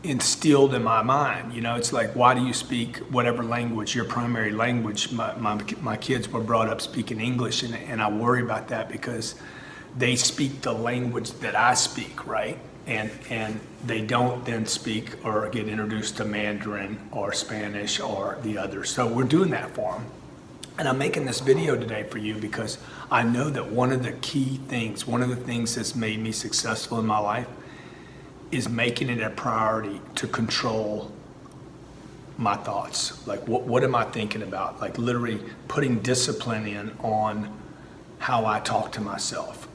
instilled in my mind. You know, it's like, why do you speak whatever language, your primary language? My kids were brought up speaking English, and I worry about that because they speak the language that I speak, right? And they don't then speak or get introduced to Mandarin or Spanish or the others. So we're doing that for them. And I'm making this video today for you because I know that one of the key things, one of the things that's made me successful in my life is making it a priority to control my thoughts. Like, what am I thinking about? Like, literally putting discipline in on how I talk to myself.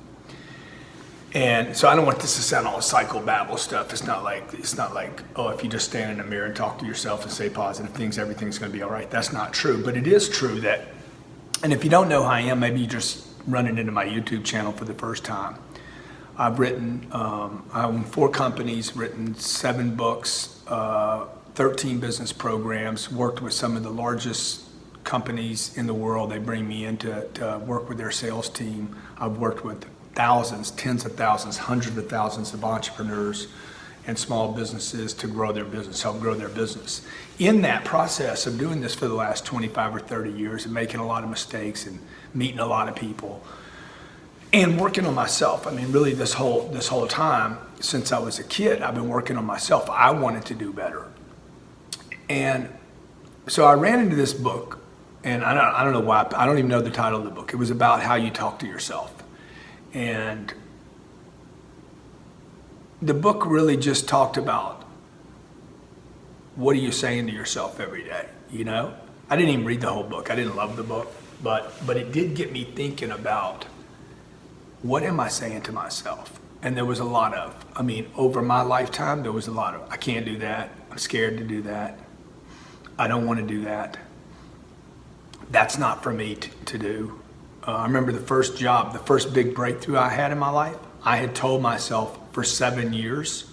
And so I don't want this to sound all psychobabble stuff. It's not like, oh, if you just stand in the mirror and talk to yourself and say positive things, everything's going to be all right. That's not true. But it is true that, and if you don't know who I am, maybe you're just running into my YouTube channel for the first time. I've written, I own 4 companies, written 7 books, 13 business programs, worked with some of the largest companies in the world. They bring me in to work with their sales team. I've worked with thousands, tens of thousands, hundreds of thousands of entrepreneurs and small businesses to grow their business, help grow their business. In that process of doing this for the last 25 or 30 years and making a lot of mistakes and meeting a lot of people and working on myself. I mean, really this whole time since I was a kid, I've been working on myself. I wanted to do better. And so I ran into this book, and I don't know why, I don't even know the title of the book. It was about how you talk to yourself. And the book really just talked about, what are you saying to yourself every day, you know? I didn't even read the whole book. I didn't love the book, but it did get me thinking about, what am I saying to myself? And there was a lot of, I mean, over my lifetime, there was a lot of, I can't do that. I'm scared to do that. I don't want to do that. That's not for me to do. I remember the first job, the first big breakthrough I had in my life, I had told myself for 7 years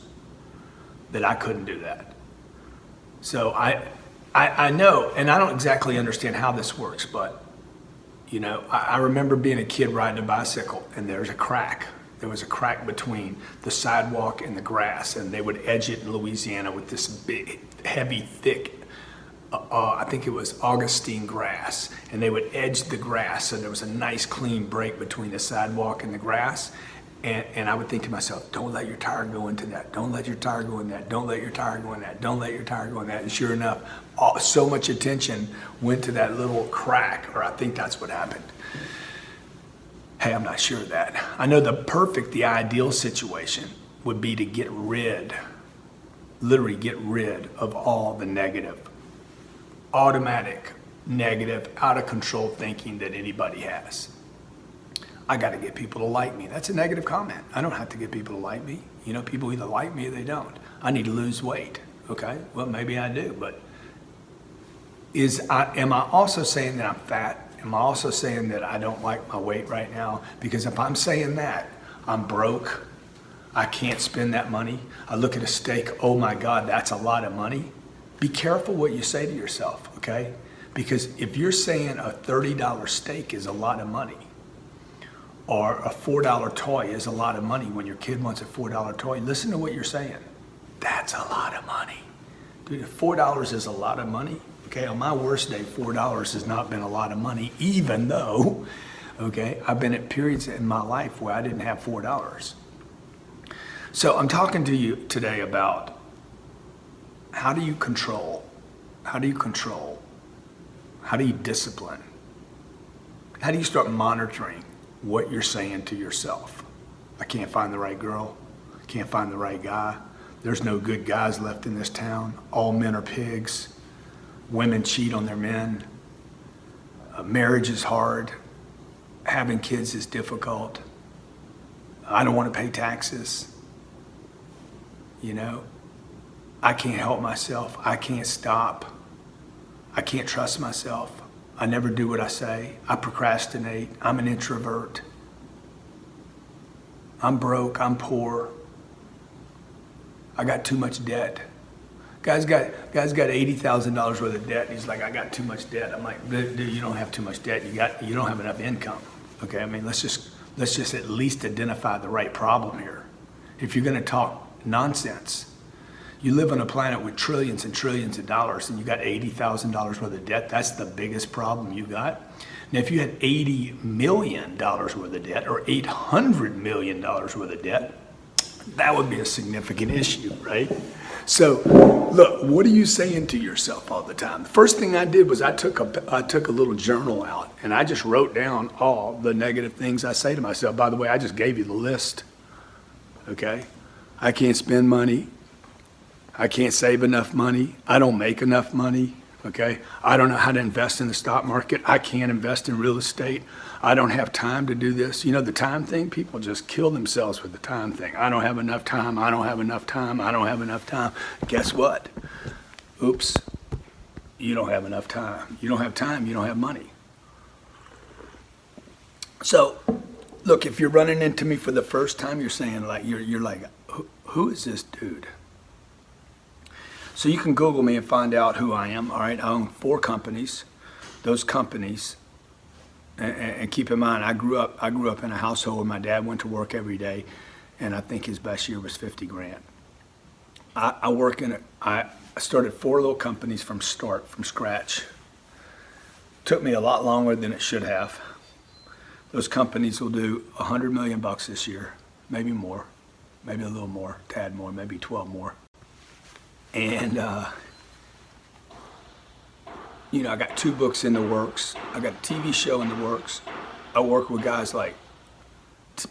that I couldn't do that. So I know, and I don't exactly understand how this works, but you know, I remember being a kid riding a bicycle, and there's a crack. There was a crack between the sidewalk and the grass, and they would edge it in Louisiana with this big, heavy, thick, I think it was Augustine grass, and they would edge the grass, so there was a nice clean break between the sidewalk and the grass. And I would think to myself, don't let your tire go into that. Don't let your tire go in that. Don't let your tire go in that. Don't let your tire go in that. And sure enough, so much attention went to that little crack, or I think that's what happened. Hey, I'm not sure of that. I know the ideal situation would be to literally get rid of all the negative, automatic, negative, out of control thinking that anybody has. I got to get people to like me. That's a negative comment. I don't have to get people to like me. You know, people either like me or they don't. I need to lose weight. Okay, well, maybe I do, but am I also saying that I'm fat? Am I also saying that I don't like my weight right now? Because if I'm saying that, I'm broke, I can't spend that money. I look at a steak, oh my God, that's a lot of money. Be careful what you say to yourself, okay? Because if you're saying a $30 steak is a lot of money, or a $4 toy is a lot of money when your kid wants a $4 toy, listen to what you're saying. That's a lot of money. Dude, if $4 is a lot of money, okay, on my worst day, $4 has not been a lot of money, even though, okay, I've been at periods in my life where I didn't have $4. So I'm talking to you today about, how do you control? How do you control? How do you discipline? How do you start monitoring what you're saying to yourself? I can't find the right girl. I can't find the right guy. There's no good guys left in this town. All men are pigs. Women cheat on their men. Marriage is hard. Having kids is difficult. I don't want to pay taxes. You know, I can't help myself. I can't stop. I can't trust myself. I never do what I say. I procrastinate. I'm an introvert. I'm broke. I'm poor. I got too much debt. Guy's got $80,000 worth of debt. He's like, I got too much debt. I'm like, dude, you don't have too much debt. You don't have enough income. Okay, I mean, let's just at least identify the right problem here. If you're going to talk nonsense, You live on a planet with trillions and trillions of dollars, and you got $80,000 worth of debt. That's the biggest problem you got. Now, if you had $80 million worth of debt or $800 million worth of debt, that would be a significant issue, right? So, look, what are you saying to yourself all the time? The first thing I did was I took a little journal out, and I just wrote down all the negative things I say to myself. By the way, I just gave you the list, okay? I can't spend money. I can't save enough money. I don't make enough money, okay? I don't know how to invest in the stock market. I can't invest in real estate. I don't have time to do this. You know, the time thing, people just kill themselves with the time thing. I don't have enough time. I don't have enough time. I don't have enough time. Guess what? Oops. You don't have enough time. You don't have time. You don't have money. So, look, if you're running into me for the first time, you're saying like, you're like, who is this dude? So you can Google me and find out who I am, all right? I own 4 companies. Those companies, and keep in mind, I grew up in a household where my dad went to work every day, and I think his best year was 50 grand. I started 4 little companies from scratch. Took me a lot longer than it should have. Those companies will do $100 million this year, maybe more, maybe a little more, tad more, maybe 12 more. And, you know, I got 2 books in the works. I got a TV show in the works. I work with guys like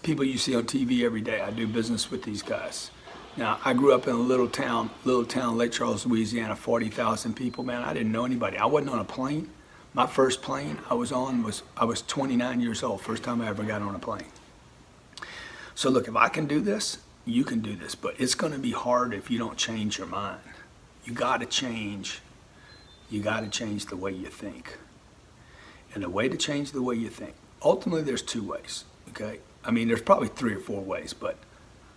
people you see on TV every day. I do business with these guys. Now, I grew up in a little town, Lake Charles, Louisiana, 40,000 people. Man, I didn't know anybody. I wasn't on a plane. My first plane I was 29 years old, first time I ever got on a plane. So look, if I can do this, you can do this, but it's going to be hard if you don't change your mind. You got to change the way you think. And the way to change the way you think, ultimately there's 2 ways, okay? I mean, there's probably 3 or 4 ways, but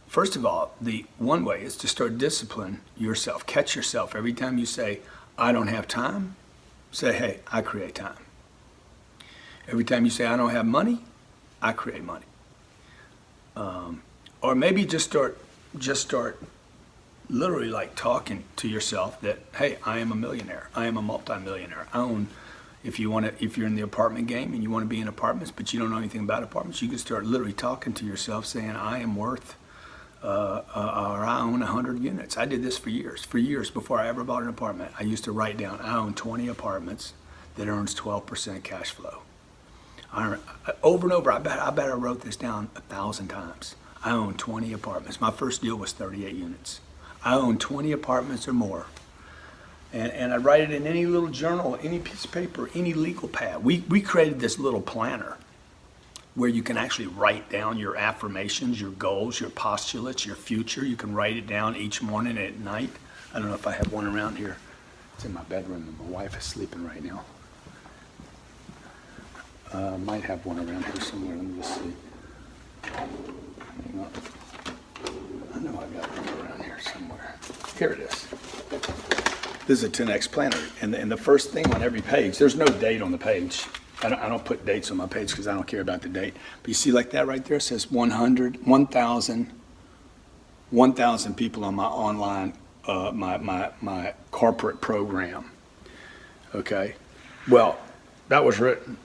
first of all, the one way is to start discipline yourself. Catch yourself every time you say, I don't have time, say, hey, I create time. Every time you say, I don't have money, I create money. Or maybe just start literally like talking to yourself that, hey, I am a millionaire. I am a multimillionaire. I own, if you're in the apartment game and you want to be in apartments, but you don't know anything about apartments, you can start literally talking to yourself saying, I am worth, or I own 100 units. I did this for years. For years before I ever bought an apartment, I used to write down, I own 20 apartments that earns 12% cash flow. Over and over, I bet I wrote this down 1,000 times. I own 20 apartments. My first deal was 38 units. I own 20 apartments or more. And I write it in any little journal, any piece of paper, any legal pad. We created this little planner where you can actually write down your affirmations, your goals, your postulates, your future. You can write it down each morning and at night. I don't know if I have one around here. It's in my bedroom and my wife is sleeping right now. Might have one around here somewhere. Let me just see. Hang on. I know I got one around here somewhere. Here it is. This is a 10X planner, and the first thing on every page, there's no date on the page. I don't put dates on my page because I don't care about the date. But you see like that right there? It says 1,000 people on my online, my corporate program. Okay? Well, that was written.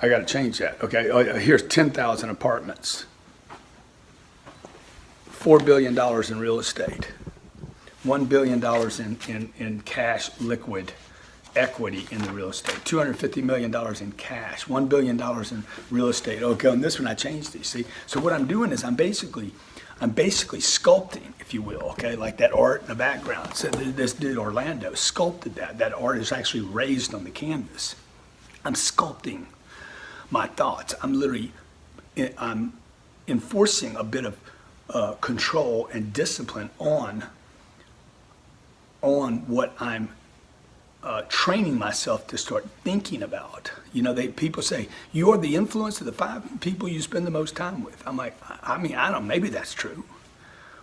I got to change that. Okay, here's 10,000 apartments, $4 billion in real estate, $1 billion in cash liquid equity in the real estate, $250 million in cash, $1 billion in real estate. Okay, on this one I changed these. See, so what I'm doing is I'm basically sculpting, if you will. Okay, like that art in the background. So this dude Orlando sculpted that. That art is actually raised on the canvas. I'm sculpting my thoughts. I'm enforcing a bit of control and discipline on what I'm training myself to start thinking about. You know, people say, you're the influence of the 5 people you spend the most time with. I'm like, I mean, I don't know, maybe that's true.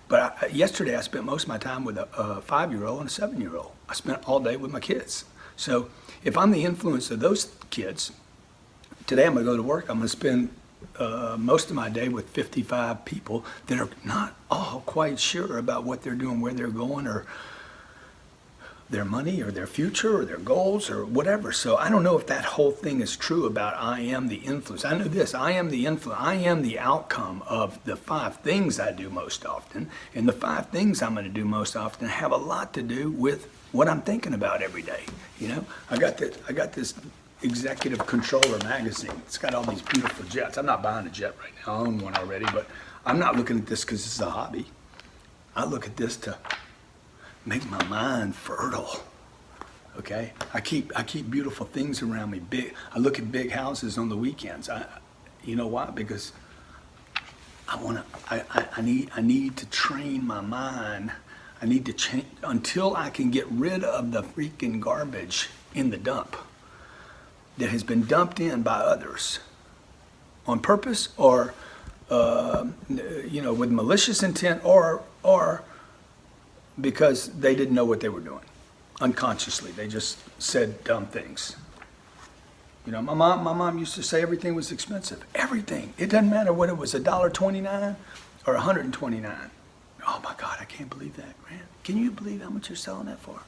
But yesterday I spent most of my time with a 5-year-old and a 7-year-old. I spent all day with my kids. So if I'm the influence of those kids, today I'm going to go to work. I'm going to spend most of my day with 55 people that are not all quite sure about what they're doing, where they're going, or their money, or their future, or their goals, or whatever. So I don't know if that whole thing is true about I am the influence. I know this, I am the influence. I am the outcome of the 5 things I do most often. And the 5 things I'm going to do most often have a lot to do with what I'm thinking about every day. You know, I got this Executive Controller magazine. It's got all these beautiful jets. I'm not buying a jet right now. I own one already, but I'm not looking at this because this is a hobby. I look at this to make my mind fertile. Okay, I keep beautiful things around me. I look at big houses on the weekends. You know why? Because I need to train my mind. I need to change until I can get rid of the freaking garbage in the dump that has been dumped in by others on purpose, or with malicious intent, or because they didn't know what they were doing. Unconsciously, they just said dumb things. You know, my mom used to say everything was expensive. Everything. It doesn't matter whether it was $1.29 or $129. Oh my God, I can't believe that, Grant. Can you believe how much you're selling that for?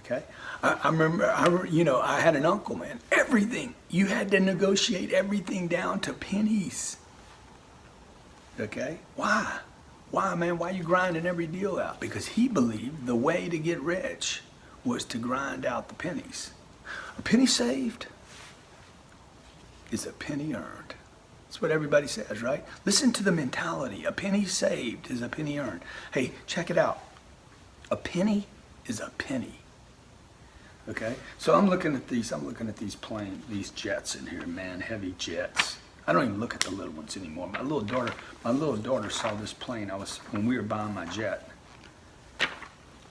Okay. I remember, I had an uncle, man. Everything. You had to negotiate everything down to pennies. Okay. Why? Why, man? Why are you grinding every deal out? Because he believed the way to get rich was to grind out the pennies. A penny saved is a penny earned. That's what everybody says, right? Listen to the mentality. A penny saved is a penny earned. Hey, check it out. A penny is a penny. Okay? So I'm looking at these planes, these jets in here, man, heavy jets. I don't even look at the little ones anymore. My little daughter saw this plane. When we were buying my jet.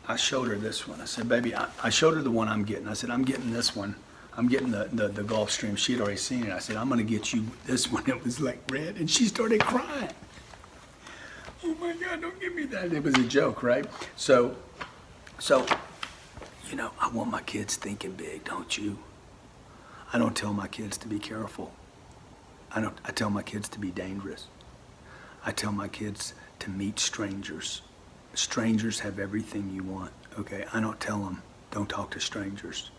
I showed her this one. I said, baby, I showed her the one I'm getting. I said, I'm getting this one. I'm getting the Gulfstream. She had already seen it. I said, I'm going to get you this one. It was like red. And she started crying. Oh my God, don't give me that. It was a joke, right? So, I want my kids thinking big, don't you? I don't tell my kids to be careful. I tell my kids to be dangerous. I tell my kids to meet strangers. Strangers have everything you want, okay? I don't tell them, don't talk to strangers.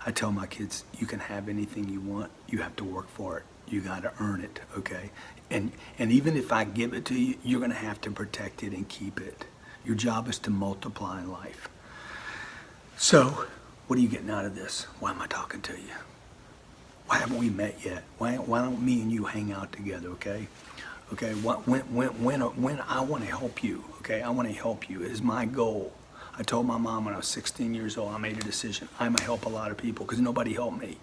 I tell my kids, you can have anything you want. You have to work for it. You got to earn it, okay? And even if I give it to you, you're going to have to protect it and keep it. Your job is to multiply in life. So, what are you getting out of this? Why am I talking to you? Why haven't we met yet? Why don't me and you hang out together, okay? Okay, when I want to help you, okay? I want to help you. It is my goal. I told my mom when I was 16 years old, I made a decision. I'm going to help a lot of people because nobody helped me.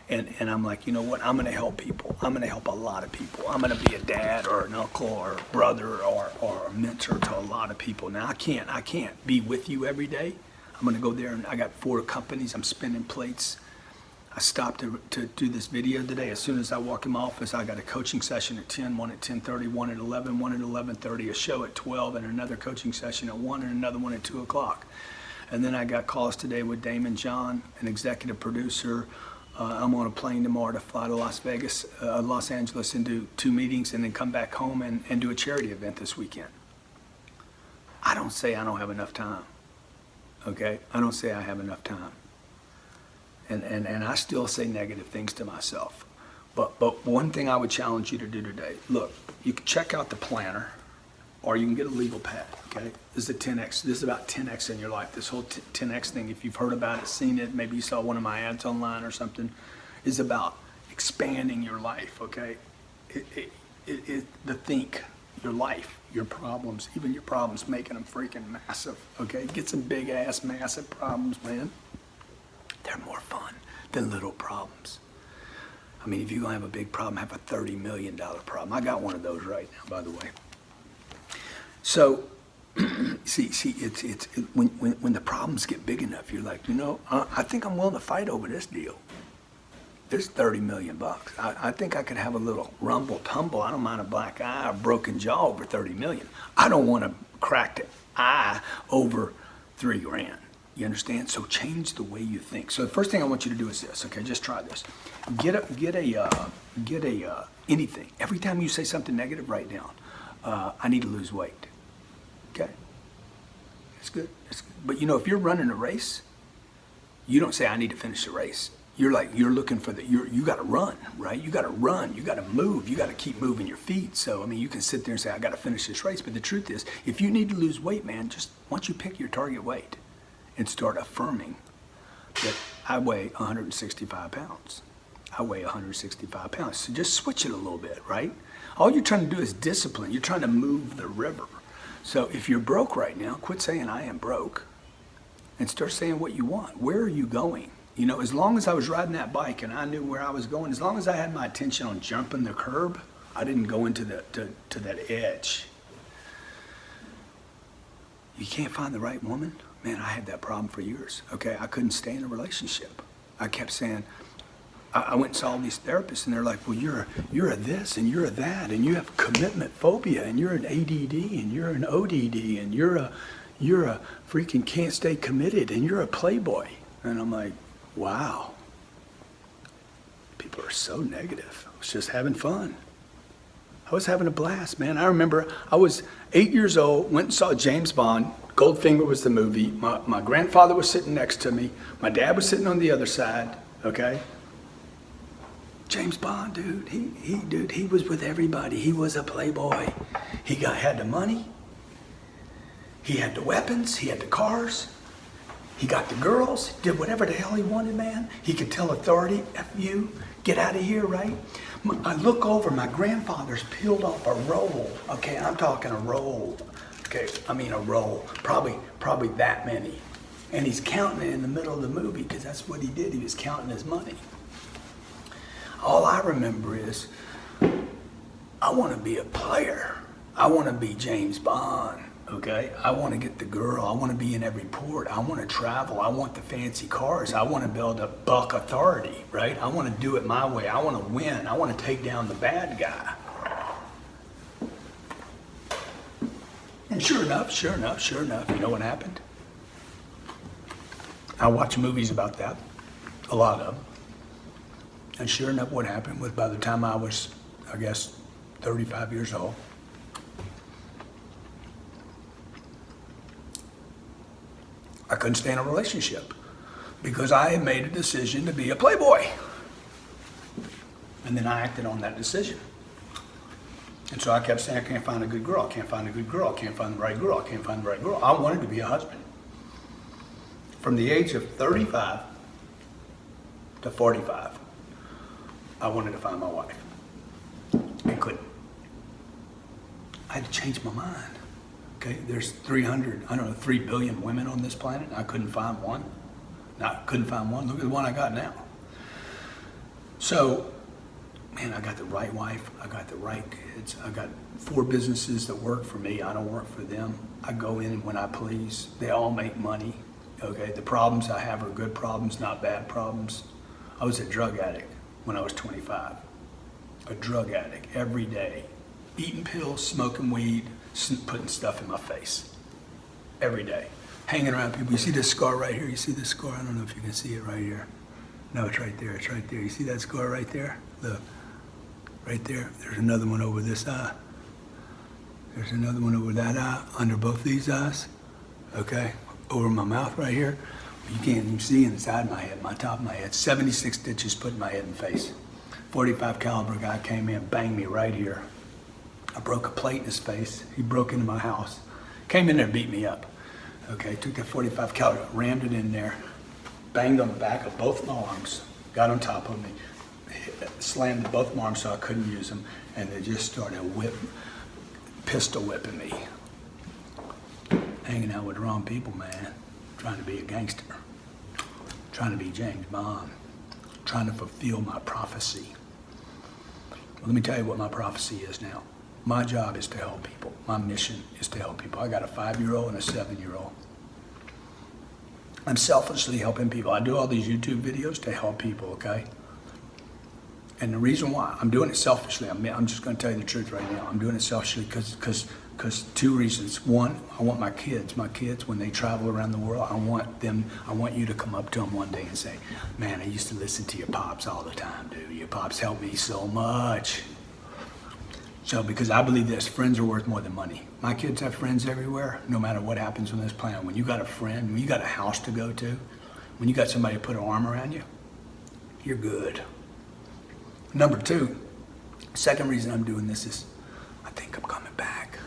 And I'm like, you know what? I'm going to help people. I'm going to help a lot of people. I'm going to be a dad or an uncle or a brother or a mentor to a lot of people. Now, I can't be with you every day. I'm going to go there, and I got 4 companies. I'm spinning plates. I stopped to do this video today. As soon as I walk in my office, I got a coaching session at 10, one at 10:30, one at 11, one at 11:30, a show at 12, and another coaching session at 1, and another one at 2 o'clock. And then I got calls today with Damon John, an executive producer. I'm on a plane tomorrow to fly to Los Angeles, and do 2 meetings, and then come back home and do a charity event this weekend. I don't say I don't have enough time. Okay? I don't say I have enough time. And I still say negative things to myself. But one thing I would challenge you to do today, look, you can check out the planner, or you can get a legal pad, okay? This is a 10X. This is about 10X in your life. This whole 10X thing, if you've heard about it, seen it, maybe you saw one of my ads online or something, is about expanding your life, okay? Your life, your problems, even your problems, making them freaking massive, okay? Get some big ass massive problems, man. They're more fun than little problems. I mean, if you're gonna have a big problem, have a $30 million problem. I got one of those right now, by the way. So, see, it's when the problems get big enough, you're like, I think I'm willing to fight over this deal. There's $30 million. I think I could have a little rumble tumble. I don't mind a black eye or broken jaw over $30 million. I don't want to crack the eye over $3 grand. You understand? So change the way you think. So the first thing I want you to do is this, okay? Just try this. Get a anything. Every time you say something negative, write down, I need to lose weight. Okay? It's good. It's good. But you know, if you're running a race, you don't say, I need to finish the race. You're looking for you got to run, right? You got to run, you got to move, you got to keep moving your feet. So, I mean, you can sit there and say, I got to finish this race. But the truth is, if you need to lose weight, man, just once you pick your target weight and start affirming that I weigh 165 pounds. I weigh 165 pounds. So just switch it a little bit, right? All you're trying to do is discipline. You're trying to move the river. So if you're broke right now, quit saying I am broke and start saying what you want. Where are you going? You know, as long as I was riding that bike and I knew where I was going, as long as I had my attention on jumping the curb, I didn't go into to that edge. You can't find the right woman? Man, I had that problem for years, okay? I couldn't stay in a relationship. I kept saying, I went and saw all these therapists and they're like, well, you're a this and you're a that and you have commitment phobia and you're an ADD and you're an ODD and you're a freaking can't stay committed and you're a playboy. And I'm like, wow, people are so negative. I was just having fun. I was having a blast, man. I remember I was 8 years old, went and saw James Bond. Goldfinger was the movie. My grandfather was sitting next to me. My dad was sitting on the other side, okay? James Bond, dude, he was with everybody. He was a playboy. He had the money. He had the weapons. He had the cars. He got the girls. Did whatever the hell he wanted, man. He could tell authority, F you, get out of here, right? I look over, my grandfather's peeled off a roll. Okay, I'm talking a roll. Okay, I mean a roll, probably that many. And he's counting it in the middle of the movie because that's what he did. He was counting his money. All I remember is, I want to be a player. I want to be James Bond, okay? I want to get the girl. I want to be in every port. I want to travel. I want the fancy cars. I want to build a buck authority, right? I want to do it my way. I want to win. I want to take down the bad guy. And sure enough, you know what happened? I watch movies about that, a lot of them. And sure enough, what happened was by the time I was, I guess, 35 years old, I couldn't stay in a relationship because I had made a decision to be a playboy. And then I acted on that decision. And so I kept saying, I can't find a good girl, I can't find a good girl, I can't find the right girl, I can't find the right girl. I wanted to be a husband. From the age of 35 to 45, I wanted to find my wife. I couldn't. I had to change my mind. Okay, there's 3 billion women on this planet, and I couldn't find one. Look at the one I got now. So, man, I got the right wife, I got the right kids, I got 4 businesses that work for me, I don't work for them. I go in when I please, they all make money, okay? The problems I have are good problems, not bad problems. I was a drug addict when I was 25. A drug addict every day, eating pills, smoking weed, putting stuff in my face every day, hanging around people. You see this scar right here? You see this scar? I don't know if you can see it right here. No, it's right there. It's right there. You see that scar right there? Look, right there. There's another one over this eye. There's another one over that eye, under both these eyes. Okay, over my mouth right here. You can't even see inside my head, my top of my head. 76 stitches put in my head and face. 45 caliber guy came in, banged me right here. I broke a plate in his face. He broke into my house. Came in there, beat me up. Okay, took that 45 caliber, rammed it in there, banged on the back of both my arms, got on top of me, slammed both my arms so I couldn't use them, and they just started pistol whipping me. Hanging out with the wrong people, man. Trying to be a gangster. Trying to be James Bond. Trying to fulfill my prophecy. Well, let me tell you what my prophecy is now. My job is to help people. My mission is to help people. I got a 5-year-old and a 7-year-old. I'm selfishly helping people. I do all these YouTube videos to help people, okay? And the reason why, I'm doing it selfishly. I'm just going to tell you the truth right now. I'm doing it selfishly because Because two reasons. One, I want my kids, when they travel around the world, I want you to come up to them one day and say, man, I used to listen to your pops all the time, dude. Your pops helped me so much. So, because I believe this, friends are worth more than money. My kids have friends everywhere, no matter what happens on this planet. When you got a friend, when you got a house to go to, when you got somebody to put an arm around you, you're good. Number two, second reason I'm doing this is I think I'm coming back.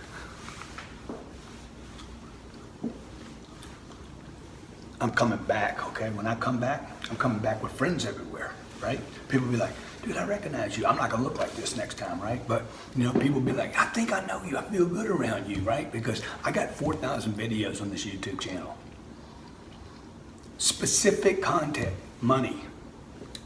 I'm coming back, okay? When I come back, I'm coming back with friends everywhere, right? People be like, dude, I recognize you. I'm not gonna look like this next time, right? But, people be like, I think I know you. I feel good around you, right? Because I got 4,000 videos on this YouTube channel. Specific content, money,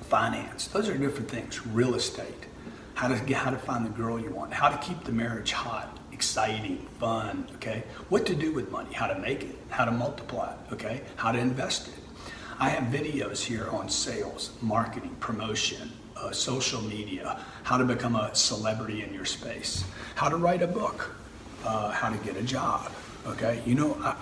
finance, those are different things. Real estate, how to find the girl you want, how to keep the marriage hot, exciting, fun, okay? What to do with money, how to make it, how to multiply it, okay? How to invest it. I have videos here on sales, marketing, promotion, social media, how to become a celebrity in your space, how to write a book, how to get a job, okay?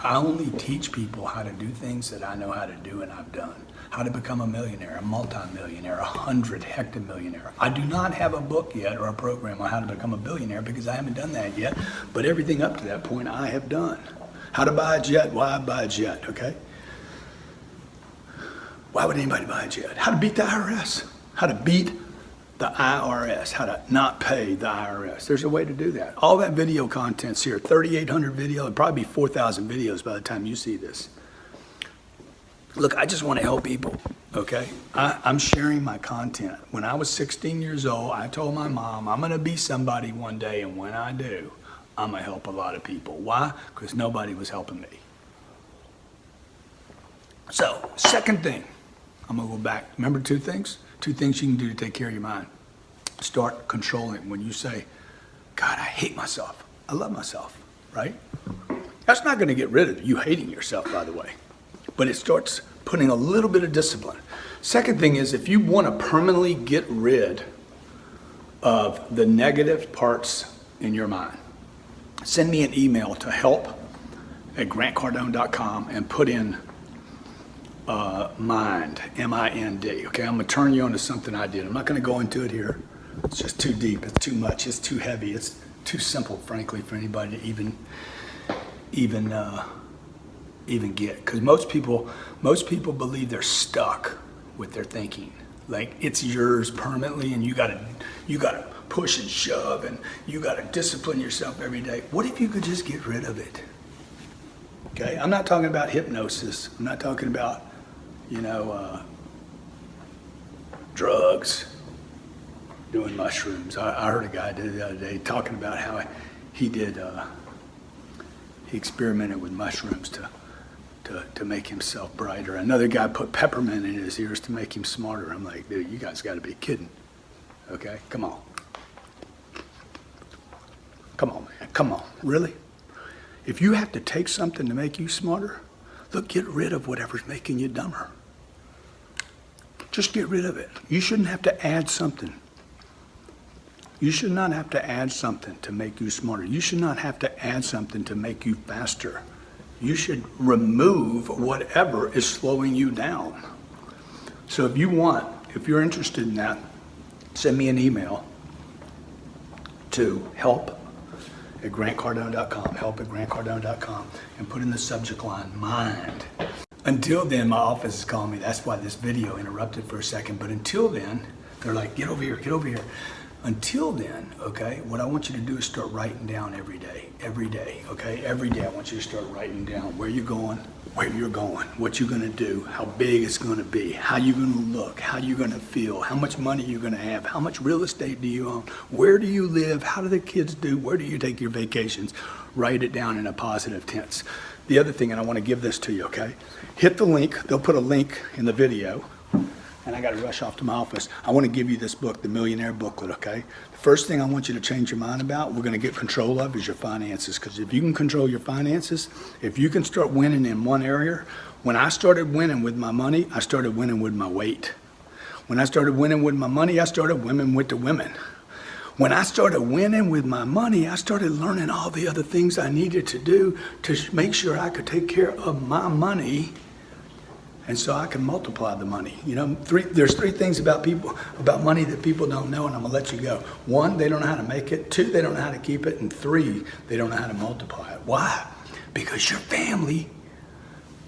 I only teach people how to do things that I know how to do and I've done. How to become a millionaire, a multi-millionaire, 100 hectomillionaire. I do not have a book yet or a program on how to become a billionaire because I haven't done that yet, but everything up to that point I have done. How to buy a jet, why I buy a jet, okay? Why would anybody buy a jet? How to beat the IRS. How to beat the IRS, how to not pay the IRS. There's a way to do that. All that video content's here, 3,800 videos, it'll probably be 4,000 videos by the time you see this. Look, I just want to help people, okay? I'm sharing my content. When I was 16 years old, I told my mom, I'm gonna be somebody one day, and when I do, I'm gonna help a lot of people. Why? Because nobody was helping me. So, second thing, I'm gonna go back. Remember two things? Two things you can do to take care of your mind. Start controlling. When you say, God, I hate myself. I love myself, right? That's not gonna get rid of you hating yourself, by the way. But it starts putting a little bit of discipline. Second thing is, if you want to permanently get rid of the negative parts in your mind, send me an email to help@grantcardone.com and put in mind, M-I-N-D. Okay, I'm going to turn you on to something I did. I'm not going to go into it here. It's just too deep. It's too much. It's too heavy. It's too simple, frankly, for anybody to even get, because most people believe they're stuck with their thinking, like it's yours permanently, and you gotta push and shove, and you gotta discipline yourself every day. What if you could just get rid of it? Okay, I'm not talking about hypnosis. I'm not talking about drugs, doing mushrooms. I heard a guy the other day talking about how he experimented with mushrooms to make himself brighter. Another guy put peppermint in his ears to make him smarter. I'm like, dude, you guys got to be kidding. Okay, come on. Come on, man. Come on. Really? If you have to take something to make you smarter, look, get rid of whatever's making you dumber. Just get rid of it. You shouldn't have to add something. You should not have to add something to make you smarter. You should not have to add something to make you faster. You should remove whatever is slowing you down. So if you're interested in that, send me an email to help@grantcardone.com, help@grantcardone.com, and put in the subject line, mind. Until then, my office is calling me. That's why this video interrupted for a second. But until then, they're like, get over here, get over here. Until then, okay, what I want you to do is start writing down every day, okay? Every day I want you to start writing down where you're going, what you're gonna do, how big it's gonna be, how you're gonna look, how you're gonna feel, how much money you're gonna have, how much real estate do you own, where do you live, how do the kids do, where do you take your vacations? Write it down in a positive tense. The other thing, and I wanna give this to you, okay? Hit the link, they'll put a link in the video, and I got to rush off to my office. I want to give you this book, the Millionaire Booklet, okay? The first thing I want you to change your mind about, we're going to get control of, is your finances. Because if you can control your finances, if you can start winning in one area, when I started winning with my money, I started winning with my weight. When I started winning with my money, I started winning with the women. When I started winning with my money, I started learning all the other things I needed to do to make sure I could take care of my money, and so I can multiply the money. You know, there's three things about money that people don't know, and I'm gonna let you go. One, they don't know how to make it. Two, they don't know how to keep it. And three, they don't know how to multiply it. Why? Because your family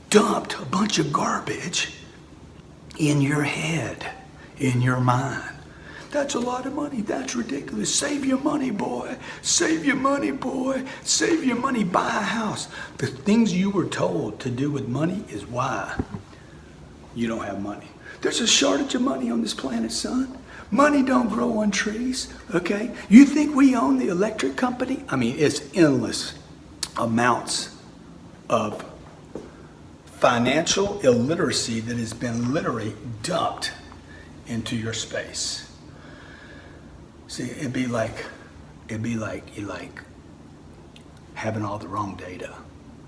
dumped a bunch of garbage in your head, in your mind. That's a lot of money. That's ridiculous. Save your money, boy. Save your money, boy. Save your money. Buy a house. The things you were told to do with money is why you don't have money. There's a shortage of money on this planet, son. Money don't grow on trees, okay? You think we own the electric company? I mean, it's endless amounts of financial illiteracy that has been literally dumped into your space. See, it'd be like you having all the wrong data.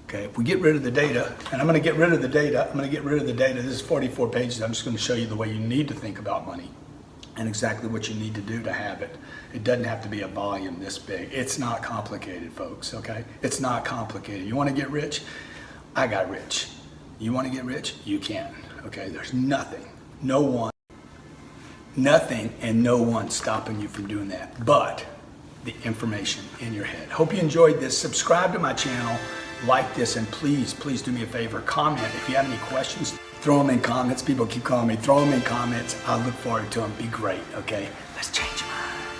Okay, if we get rid of the data, and I'm going to get rid of the data, This is 44 pages. I'm just going to show you the way you need to think about money and exactly what you need to do to have it. It doesn't have to be a volume this big. It's not complicated, folks, okay? It's not complicated. You want to get rich? I got rich. You want to get rich? You can, okay? There's nothing and no one stopping you from doing that but the information in your head. Hope you enjoyed this. Subscribe to my channel, like this, and please do me a favor, comment. If you have any questions, throw them in comments. People keep calling me. Throw them in comments. I look forward to them. Be great, okay? Let's change your mind.